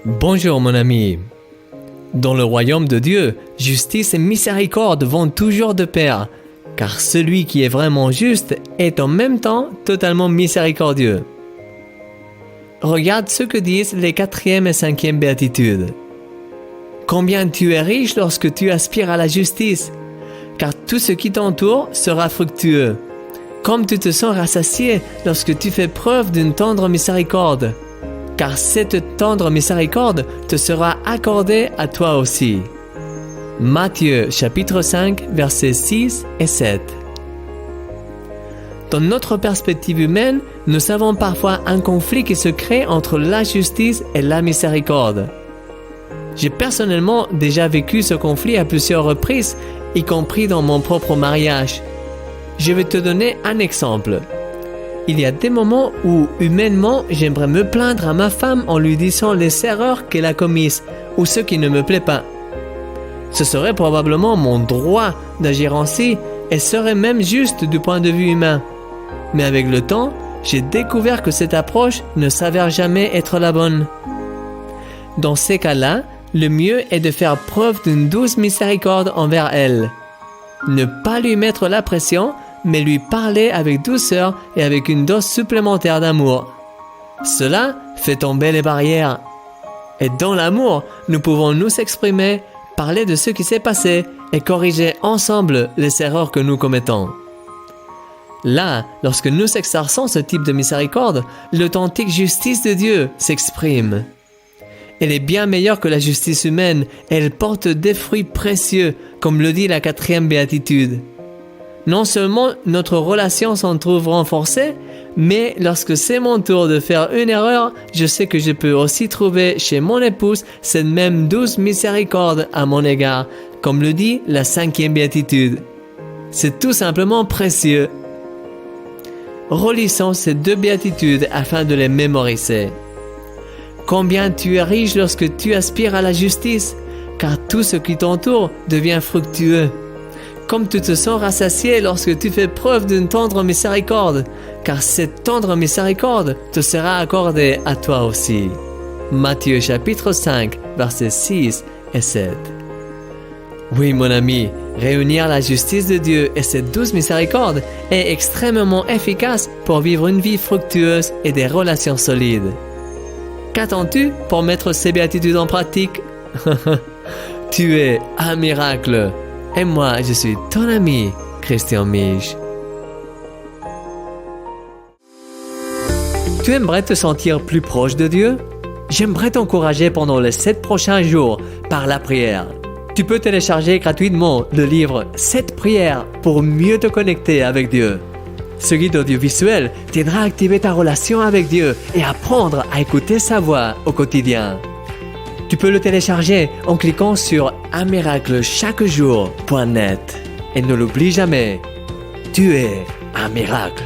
Bonjour mon ami. Dans le royaume de Dieu, justice et miséricorde vont toujours de pair, car celui qui est vraiment juste est en même temps totalement miséricordieux. Regarde ce que disent les 4e et 5e béatitudes. Combien tu es riche lorsque tu aspires à la justice, car tout ce qui t'entoure sera fructueux. Comme tu te sens rassasié lorsque tu fais preuve d'une tendre miséricorde, car cette tendre miséricorde te sera accordée à toi aussi. Matthieu chapitre 5, versets 6 et 7. Dans notre perspective humaine, nous avons parfois un conflit qui se crée entre la justice et la miséricorde. J'ai personnellement déjà vécu ce conflit à plusieurs reprises, y compris dans mon propre mariage. Je vais te donner un exemple. Il y a des moments où, humainement, j'aimerais me plaindre à ma femme en lui disant les erreurs qu'elle a commises ou ce qui ne me plaît pas. Ce serait probablement mon droit d'agir ainsi et serait même juste du point de vue humain. Mais avec le temps, j'ai découvert que cette approche ne s'avère jamais être la bonne. Dans ces cas-là, le mieux est de faire preuve d'une douce miséricorde envers elle. Ne pas lui mettre la pression, mais lui parler avec douceur et avec une dose supplémentaire d'amour. Cela fait tomber les barrières. Et dans l'amour, nous pouvons nous exprimer, parler de ce qui s'est passé et corriger ensemble les erreurs que nous commettons. Là, lorsque nous exerçons ce type de miséricorde, l'authentique justice de Dieu s'exprime. Elle est bien meilleure que la justice humaine et elle porte des fruits précieux, comme le dit la 4e béatitude. Non seulement notre relation s'en trouve renforcée, mais lorsque c'est mon tour de faire une erreur, je sais que je peux aussi trouver chez mon épouse cette même douce miséricorde à mon égard, comme le dit la 5e béatitude. C'est tout simplement précieux. Relisons ces 2 béatitudes afin de les mémoriser. Combien tu es riche lorsque tu aspires à la justice, car tout ce qui t'entoure devient fructueux. Comme tu te sens rassasié lorsque tu fais preuve d'une tendre miséricorde, car cette tendre miséricorde te sera accordée à toi aussi. Matthieu chapitre 5, versets 6 et 7. Oui mon ami, réunir la justice de Dieu et cette douce miséricorde est extrêmement efficace pour vivre une vie fructueuse et des relations solides. Qu'attends-tu pour mettre ces béatitudes en pratique? Tu es un miracle. Et moi, je suis ton ami, Christian Mich. Tu aimerais te sentir plus proche de Dieu? J'aimerais t'encourager pendant les 7 prochains jours par la prière. Tu peux télécharger gratuitement le livre 7 prières pour mieux te connecter avec Dieu. Ce guide audiovisuel t'aidera à activer ta relation avec Dieu et apprendre à écouter sa voix au quotidien. Tu peux le télécharger en cliquant sur unmiraclechaquejour.net. Et ne l'oublie jamais, tu es un miracle.